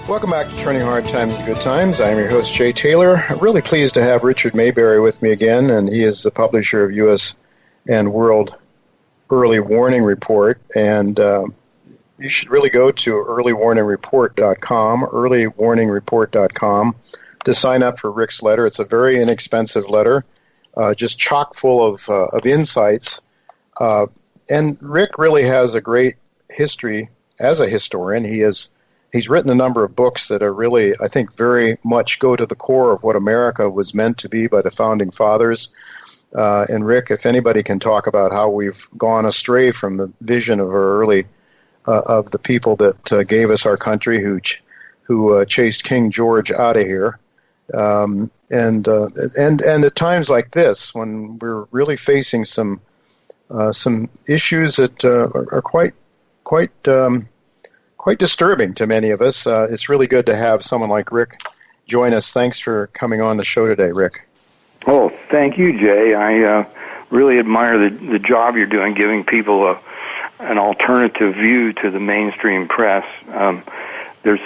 Welcome back to Turning Hard Times to Good Times. I'm your host, Jay Taylor. I'm really pleased to have Richard Maybury with me again, and he is the publisher of U.S. and World Early Warning Report. And you should really go to earlywarningreport.com to sign up for Rick's letter. It's a very inexpensive letter, just chock full of insights. And Rick really has a great history as a historian. He's written a number of books that are really, I think, very much go to the core of what America was meant to be by the Founding Fathers. And Rick, if anybody can talk about how we've gone astray from the vision of our early, of the people that gave us our country, who chased King George out of here, and at times like this, when we're really facing some issues that are quite disturbing to many of us. It's really good to have someone like Rick join us. Thanks for coming on the show today, Rick. Oh, thank you, Jay. I really admire the job you're doing, giving people an alternative view to the mainstream press. There's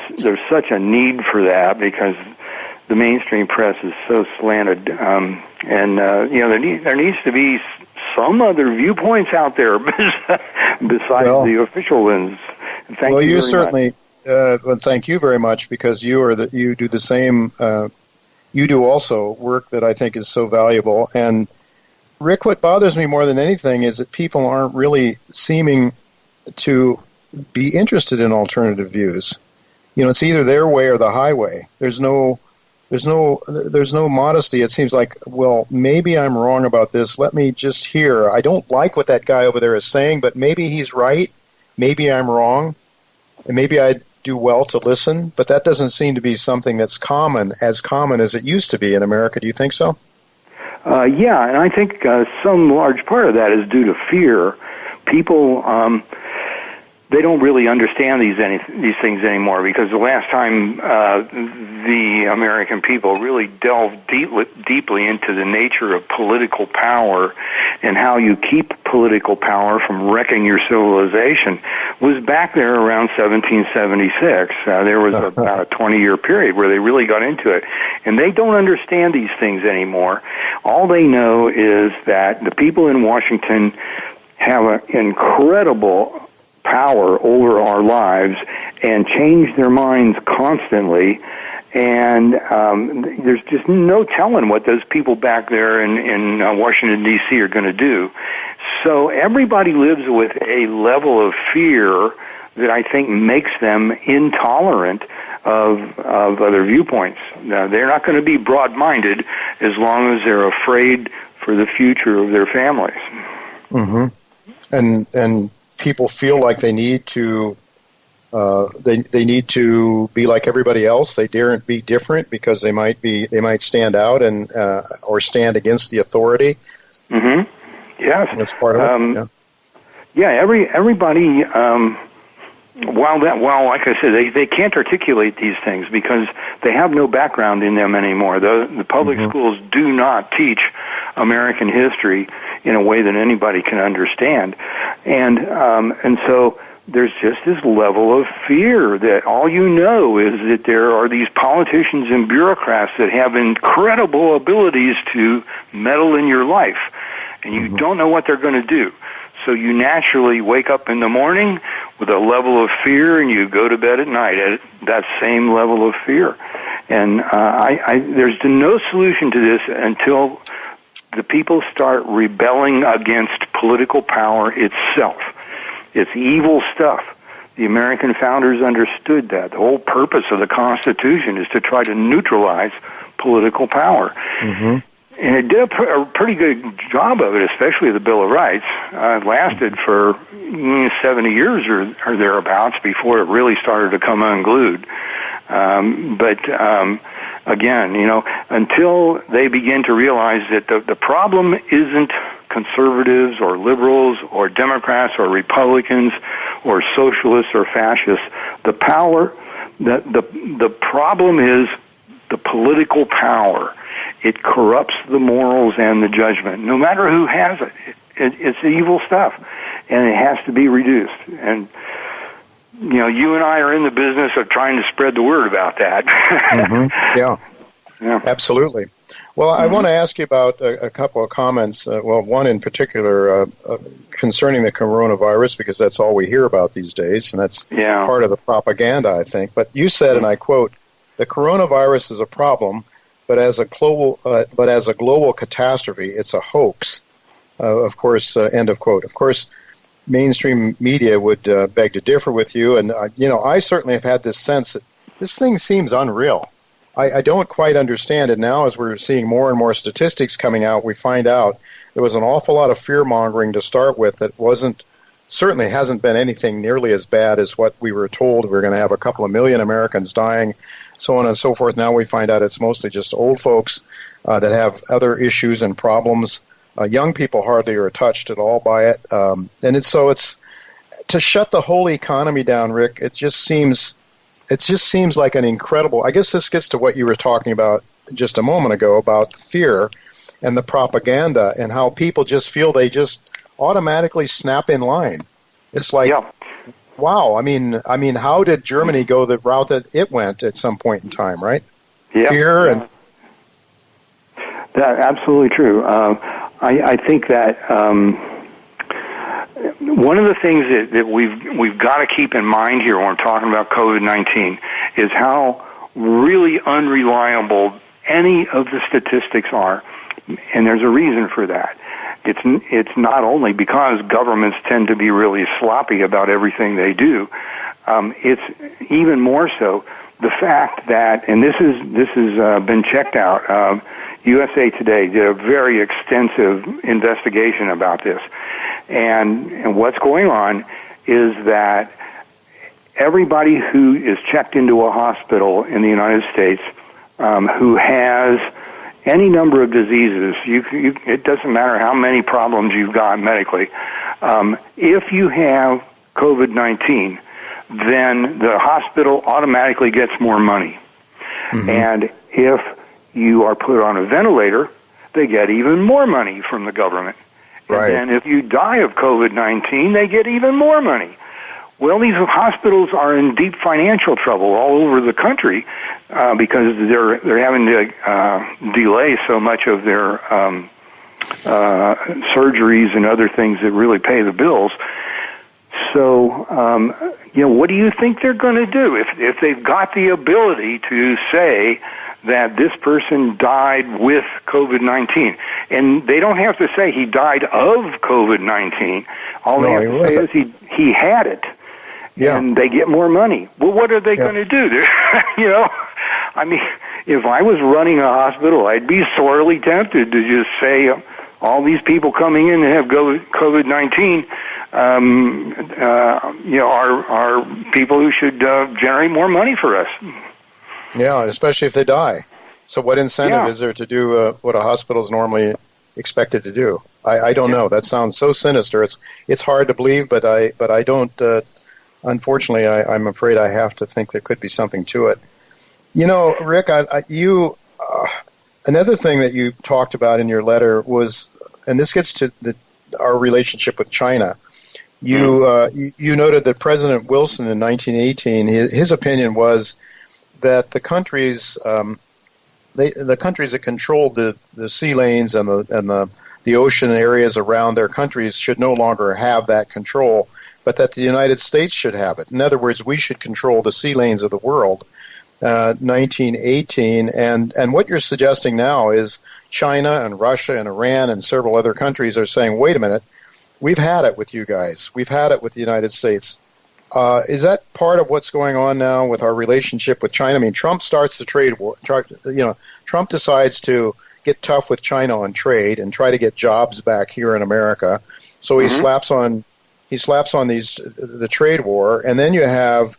such a need for that because the mainstream press is so slanted, and there needs to be some other viewpoints out there besides the official ones. Well, you certainly. Thank you very much, because you do the same. You do also work that I think is so valuable. And Rick, what bothers me more than anything is that people aren't really seeming to be interested in alternative views. It's either their way or the highway. There's no modesty. It seems like, well, maybe I'm wrong about this. Let me just hear. I don't like what that guy over there is saying, but maybe he's right. Maybe I'm wrong, and maybe I'd do well to listen, but that doesn't seem to be something that's common as it used to be in America. Do you think so? Yeah, and I think some large part of that is due to fear. People, they don't really understand these things anymore, because the last time the American people really delved deeply into the nature of political power and how you keep political power from wrecking your civilization was back there around 1776. There was about a 20-year period where they really got into it. And they don't understand these things anymore. All they know is that the people in Washington have an incredible power over our lives and change their minds constantly. And there's just no telling what those people back there in Washington, D.C. are going to do. So everybody lives with a level of fear that I think makes them intolerant of other viewpoints. Now, they're not going to be broad-minded as long as they're afraid for the future of their families. Mm-hmm. And people feel like they need to they need to be like everybody else. They daren't be different because they might stand out and or stand against the authority. Mm-hmm. Yes, that's part of it. Yeah. Everybody. While like I said, they can't articulate these things because they have no background in them anymore. The public schools do not teach American history in a way that anybody can understand, and so there's just this level of fear that all you know is that there are these politicians and bureaucrats that have incredible abilities to meddle in your life, and you don't know what they're going to do. So you naturally wake up in the morning with a level of fear, and you go to bed at night at that same level of fear. And there's no solution to this until the people start rebelling against political power itself. It's evil stuff. The American founders understood that. The whole purpose of the Constitution is to try to neutralize political power. Mm-hmm. And it did a pretty good job of it, especially the Bill of Rights. It lasted for 70 years or thereabouts before it really started to come unglued. Again, until they begin to realize that the problem isn't conservatives or liberals or Democrats or Republicans or socialists or fascists, the problem is the political power. It corrupts the morals and the judgment, no matter who has it. It's evil stuff, and it has to be reduced. And you and I are in the business of trying to spread the word about that. Yeah, absolutely. Well, I want to ask you about a couple of comments. One in particular concerning the coronavirus, because that's all we hear about these days, and that's part of the propaganda, I think. But you said, and I quote, "The coronavirus is a problem, but as a global catastrophe, it's a hoax." Of course, end of quote. Of course, mainstream media would beg to differ with you, and I certainly have had this sense that this thing seems unreal. I don't quite understand it now. As we're seeing more and more statistics coming out, we find out there was an awful lot of fear-mongering to start with that certainly hasn't been anything nearly as bad as what we were told. We were going to have a couple of million Americans dying, so on and so forth. Now we find out it's mostly just old folks that have other issues and problems. Young people hardly are touched at all by it. And it's to shut the whole economy down, Rick, it just seems like an incredible, I guess this gets to what you were talking about just a moment ago about fear and the propaganda and how people just feel they just automatically snap in line. It's like, wow, I mean, how did Germany go the route that it went at some point in time, right? Fear and... That's absolutely true. I think that one of the things that we've got to keep in mind here when we're talking about COVID-19 is how really unreliable any of the statistics are, and there's a reason for that. It's not only because governments tend to be really sloppy about everything they do. It's even more so the fact that, and this has been checked out. USA Today did a very extensive investigation about this. And what's going on is that everybody who is checked into a hospital in the United States who has any number of diseases, it doesn't matter how many problems you've got medically, if you have COVID-19, then the hospital automatically gets more money. And if you are put on a ventilator, they get even more money from the government. Right. And if you die of COVID-19, they get even more money. Well, these hospitals are in deep financial trouble all over the country because they're having to delay so much of their surgeries and other things that really pay the bills. So, what do you think they're going to do if they've got the ability to say that this person died with COVID-19? And they don't have to say he died of COVID-19. All they have to say is he had it. And they get more money. Well, what are they going to do? I mean, if I was running a hospital, I'd be sorely tempted to just say all these people coming in that have COVID-19 are people who should generate more money for us. Yeah, especially if they die. So what incentive is there to do what a hospital is normally expected to do? I don't know. That sounds so sinister. It's hard to believe, but I don't. Unfortunately, I'm afraid I have to think there could be something to it. Rick, another thing that you talked about in your letter was, and this gets to our relationship with China. You noted that President Wilson in 1918, his opinion was that the countries that controlled the sea lanes and the ocean areas around their countries should no longer have that control, but that the United States should have it. In other words, we should control the sea lanes of the world. 1918, and what you're suggesting now is China and Russia and Iran and several other countries are saying, wait a minute, we've had it with you guys. We've had it with the United States. Is that part of what's going on now with our relationship with China? I mean, Trump starts the trade war. Trump decides to get tough with China on trade and try to get jobs back here in America. So he slaps on the trade war, and then you have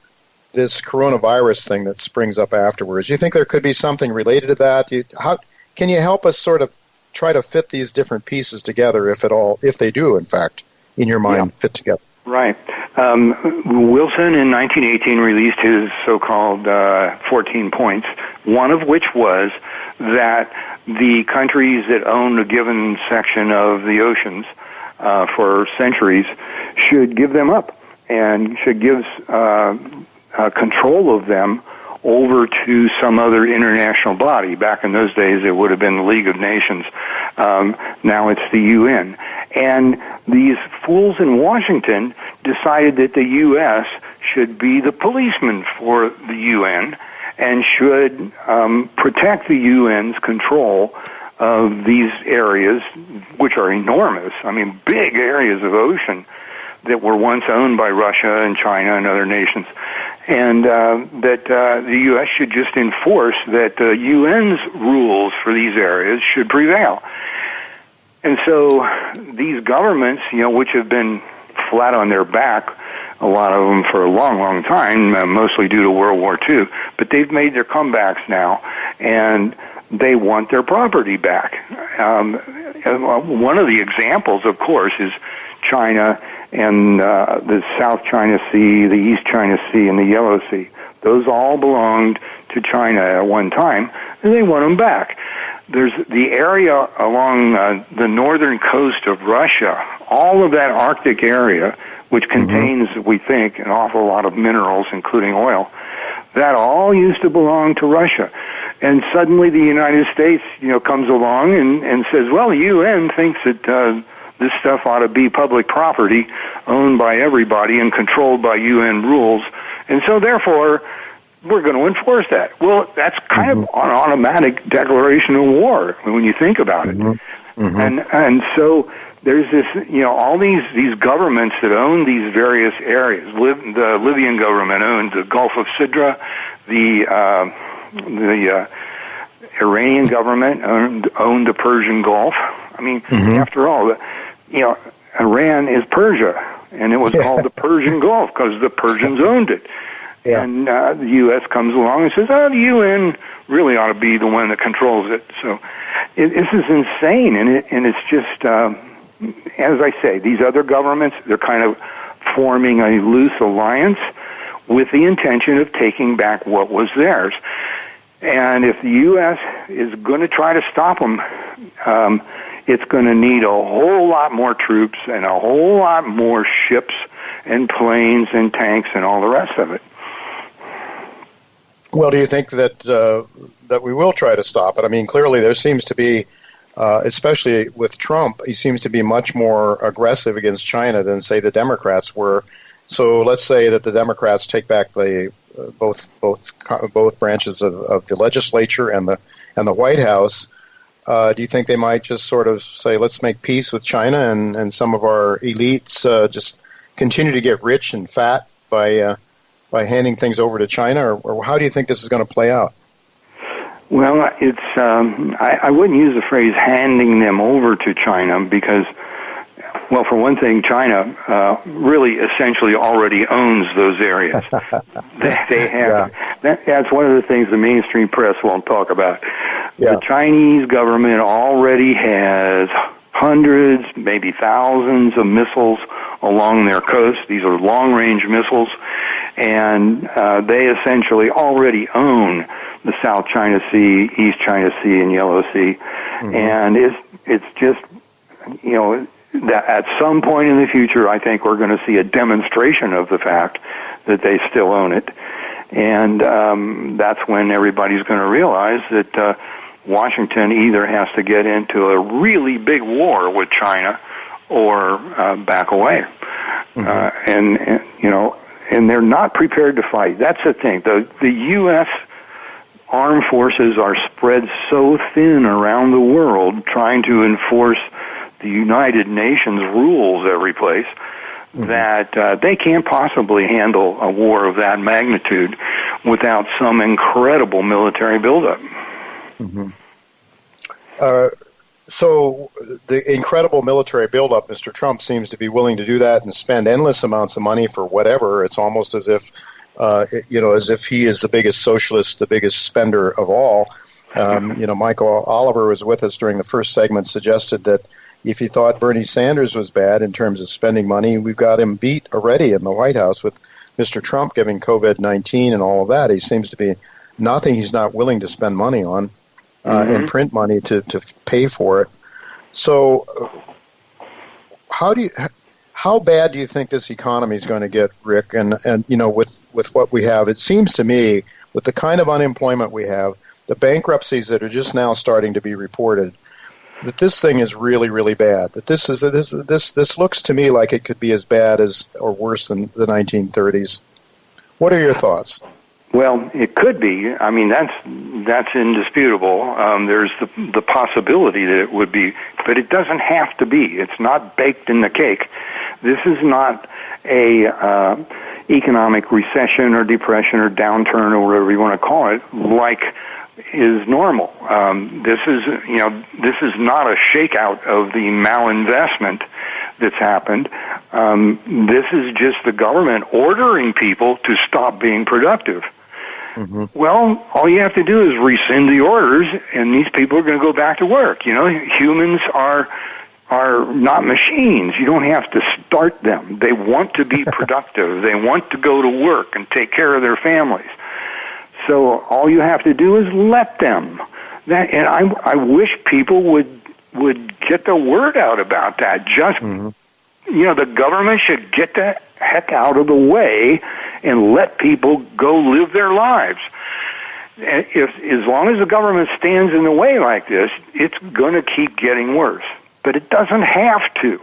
this coronavirus thing that springs up afterwards. You think there could be something related to that? How can you help us sort of try to fit these different pieces together, if they do, in fact, in your mind, fit together? Right. Wilson in 1918 released his so-called 14 points, one of which was that the countries that own a given section of the oceans for centuries should give them up and should give control of them over to some other international body. Back in those days, it would have been the League of Nations. Now it's the UN. And these fools in Washington decided that the U.S. should be the policeman for the UN and should protect the UN's control of these areas, which are enormous. I mean, big areas of ocean that were once owned by Russia and China and other nations. And that the U.S. should just enforce that the UN's rules for these areas should prevail. And so these governments, which have been flat on their back, a lot of them for a long, long time, mostly due to World War II, but they've made their comebacks now, and they want their property back. One of the examples, of course, is China and the South China Sea, the East China Sea, and the Yellow Sea. Those all belonged to China at one time, and they want them back. There's the area along the northern coast of Russia, all of that Arctic area, which contains, we think, an awful lot of minerals, including oil. That all used to belong to Russia. And suddenly the United States, comes along and says, well, the UN thinks that this stuff ought to be public property owned by everybody and controlled by UN rules. And so, therefore, we're going to enforce that. Well, that's kind of an automatic declaration of war when you think about it. And so there's this, all these governments that own these various areas. The Libyan government owned the Gulf of Sidra. The Iranian government owned the Persian Gulf. I mean, after all, Iran is Persia, and it was called the Persian Gulf because the Persians owned it. Yeah. And the U.S. comes along and says, the UN really ought to be the one that controls it. So this is insane, and it's just, as I say, these other governments, they're kind of forming a loose alliance with the intention of taking back what was theirs. And if the U.S. is going to try to stop them, it's going to need a whole lot more troops and a whole lot more ships and planes and tanks and all the rest of it. Well, do you think that that we will try to stop it? I mean, clearly there seems to be, especially with Trump, he seems to be much more aggressive against China than, say, the Democrats were. So let's say that the Democrats take back the both branches of the legislature and the White House. Do you think they might just sort of say, let's make peace with China and some of our elites just continue to get rich and fat by handing things over to China, or how do you think this is going to play out? Well, it's I wouldn't use the phrase handing them over to China because, well, for one thing, China really essentially already owns those areas. They have. Yeah. That's one of the things the mainstream press won't talk about. Yeah. The Chinese government already has hundreds, maybe thousands of missiles along their coast. These are long-range missiles, and they essentially already own the South China Sea, East China Sea, and Yellow Sea. And it's just, that at some point in the future, I think we're going to see a demonstration of the fact that they still own it. And that's when everybody's going to realize that Washington either has to get into a really big war with China or back away. And they're not prepared to fight. That's the thing. The U.S. armed forces are spread so thin around the world trying to enforce the United Nations rules every place that they can't possibly handle a war of that magnitude without some incredible military buildup. So the incredible military buildup, Mr. Trump seems to be willing to do that and spend endless amounts of money for whatever. It's almost as if, as if he is the biggest socialist, the biggest spender of all. Michael Oliver was with us during the first segment, suggested that if he thought Bernie Sanders was bad in terms of spending money, we've got him beat already in the White House with Mr. Trump giving COVID-19 and all of that. He seems to be nothing he's not willing to spend money on. And print money to pay for it. So how do How bad do you think this economy is going to get, Rick? And with what we have, it seems to me, with the kind of unemployment we have, the bankruptcies that are just now starting to be reported, that this thing is really, really bad. That this looks to me like it could be as bad as or worse than the 1930s. What are your thoughts? Well, it could be. I mean, that's indisputable. There's the possibility that it would be, but it doesn't have to be. It's not baked in the cake. This is not a economic recession or depression or downturn or whatever you want to call it, like is normal. This is not a shakeout of the malinvestment that's happened. This is just the government ordering people to stop being productive. Mm-hmm. Well, all you have to do is rescind the orders, and these people are going to go back to work. Humans are not machines. You don't have to start them. They want to be productive. They want to go to work and take care of their families. So all you have to do is let them. And I wish people would get the word out about that. Just, the government should get the heck out of the way and let people go live their lives. As long as the government stands in the way like this, it's going to keep getting worse. But it doesn't have to.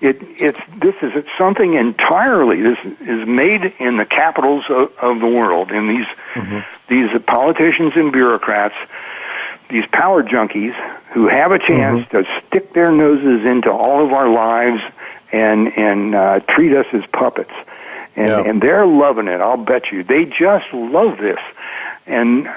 This is something entirely. This is made in the capitals of the world, in these politicians and bureaucrats, these power junkies who have a chance to stick their noses into all of our lives and treat us as puppets. And they're loving it, I'll bet you. They just love this. And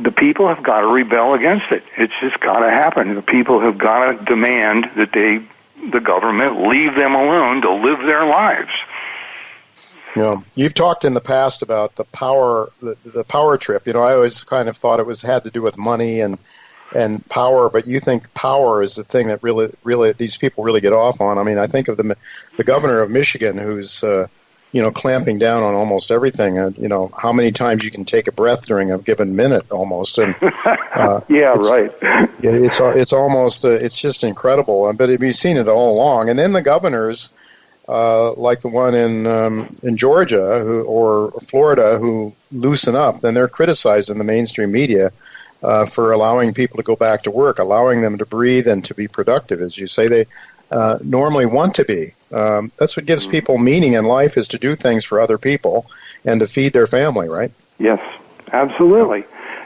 the people have got to rebel against it. It's just got to happen. The people have got to demand that the government leave them alone to live their lives. You've talked in the past about the power trip. I always kind of thought it had to do with money and power, but you think power is the thing that really these people really get off on. I mean, I think of the governor of Michigan who's clamping down on almost everything. How many times you can take a breath during a given minute, almost. And right. It's almost it's just incredible. But we've seen it all along. And then the governors, like the one in Georgia or Florida, who loosen up, then they're criticized in the mainstream media for allowing people to go back to work, allowing them to breathe and to be productive, as you say they normally want to be. That's what gives people meaning in life, is to do things for other people and to feed their family, right? Yes, absolutely.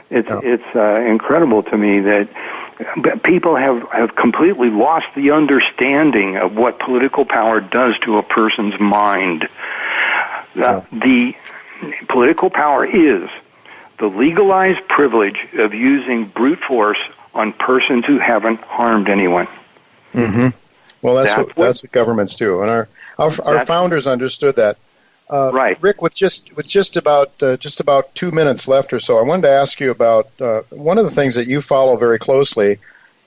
It's incredible to me that people have completely lost the understanding of what political power does to a person's mind. The political power is the legalized privilege of using brute force on persons who haven't harmed anyone. Mm-hmm. Well, that's what governments do, and our founders understood that. Right, Rick. With just about 2 minutes left or so, I wanted to ask you about one of the things that you follow very closely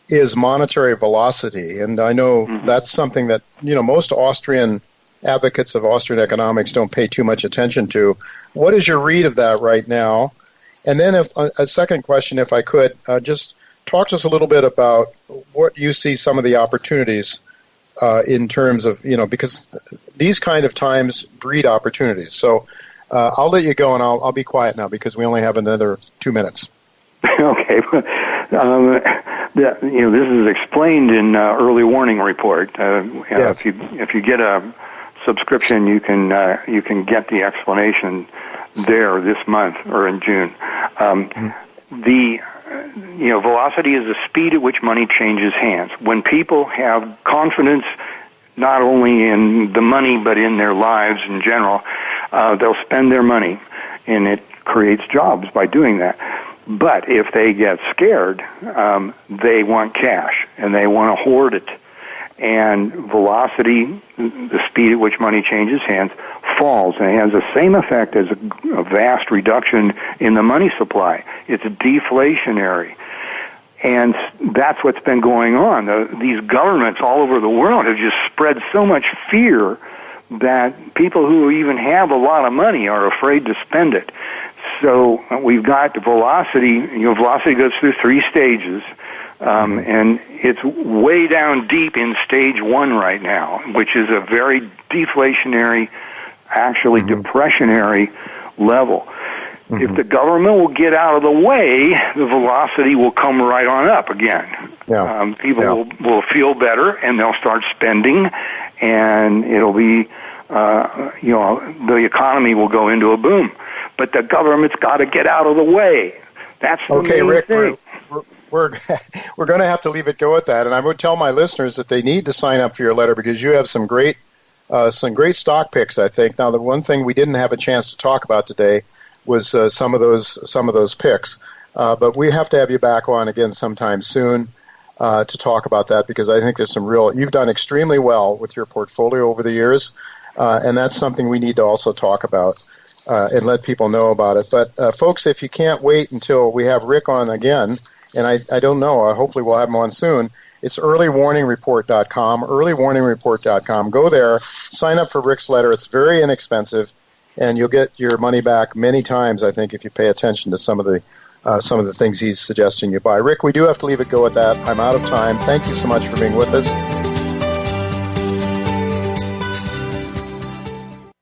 is monetary velocity, and I know that's something that most Austrian advocates of Austrian economics don't pay too much attention to. What is your read of that right now? And then, a second question, if I could, just talk to us a little bit about what you see some of the opportunities. In terms of, because these kind of times breed opportunities. So I'll let you go, and I'll be quiet now because we only have another 2 minutes. Okay. This is explained in early warning report. Yes. If you get a subscription, you can get the explanation there this month or in June. Velocity is the speed at which money changes hands. When people have confidence not only in the money but in their lives in general, they'll spend their money, and it creates jobs by doing that. But if they get scared, they want cash, and they want to hoard it. And velocity, the speed at which money changes hands, falls, and it has the same effect as a vast reduction in the money supply. It's deflationary. And that's what's been going on. These governments all over the world have just spread so much fear that people who even have a lot of money are afraid to spend it. So we've got velocity. Velocity goes through 3 stages. And it's way down deep in stage 1 right now, which is a very deflationary, actually depressionary level. If the government will get out of the way, the velocity will come right on up again. Yeah. People will feel better, and they'll start spending, and it'll be, the economy will go into a boom. But the government's got to get out of the way. That's the main Rick, thing. We're going to have to leave it go at that, and I would tell my listeners that they need to sign up for your letter because you have some great stock picks, I think. Now, the one thing we didn't have a chance to talk about today was some of those picks, but we have to have you back on again sometime soon to talk about that because I think there's you've done extremely well with your portfolio over the years, and that's something we need to also talk about and let people know about it. But folks, if you can't wait until we have Rick on again, and I don't know, hopefully we'll have him on soon, it's earlywarningreport.com, earlywarningreport.com. Go there, sign up for Rick's letter. It's very inexpensive, and you'll get your money back many times, I think, if you pay attention to some of the things he's suggesting you buy. Rick, we do have to leave it go at that. I'm out of time. Thank you so much for being with us.